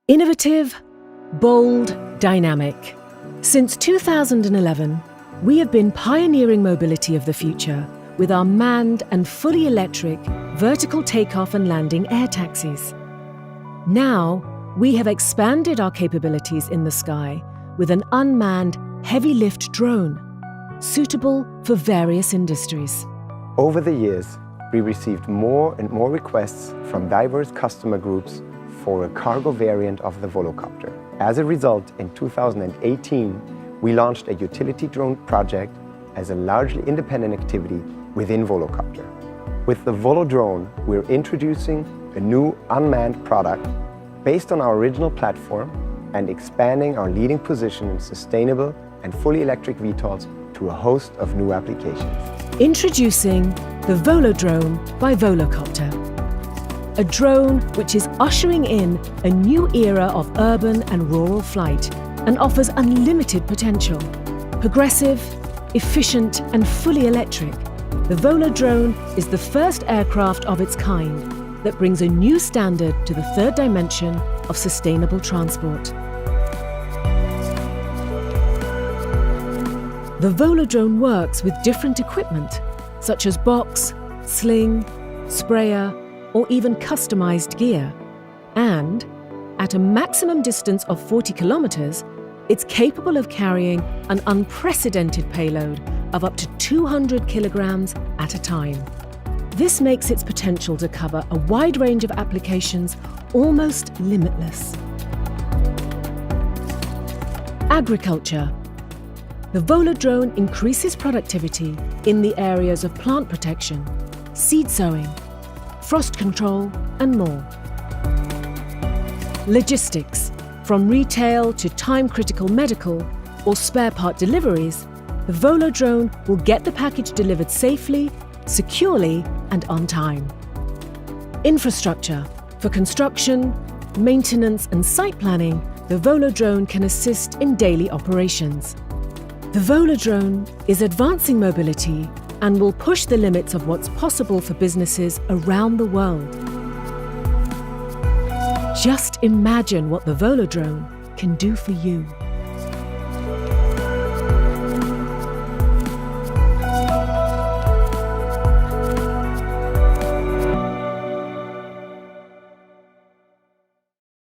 Innovative, bold, dynamic. Since 2011, we have been pioneering mobility of the future with our manned and fully electric vertical takeoff and landing air taxis. Now, we have expanded our capabilities in the sky with an unmanned heavy lift drone, suitable for various industries. Over the years, we received more and more requests from diverse customer groups for a cargo variant of the VoloCopter. As a result, in 2018, we launched a utility drone project as a largely independent activity within VoloCopter. With the VoloDrone, we're introducing a new unmanned product based on our original platform and expanding our leading position in sustainable and fully electric VTOLs to a host of new applications. Introducing the VoloDrone by VoloCopter. A drone which is ushering in a new era of urban and rural flight and offers unlimited potential. Progressive, efficient and fully electric, the VoloDrone is the first aircraft of its kind that brings a new standard to the third dimension of sustainable transport. The VoloDrone works with different equipment such as box, sling, sprayer, or even customized gear. And at a maximum distance of 40 kilometers, it's capable of carrying an unprecedented payload of up to 200 kilograms at a time. This makes its potential to cover a wide range of applications almost limitless. Agriculture. The VoloDrone increases productivity in the areas of plant protection, seed sowing, frost control, and more. Logistics. From retail to time-critical medical or spare part deliveries, the VoloDrone will get the package delivered safely, securely, and on time. Infrastructure. For construction, maintenance, and site planning, the VoloDrone can assist in daily operations. The VoloDrone is advancing mobility and will push the limits of what's possible for businesses around the world. Just imagine what the VoloDrone can do for you.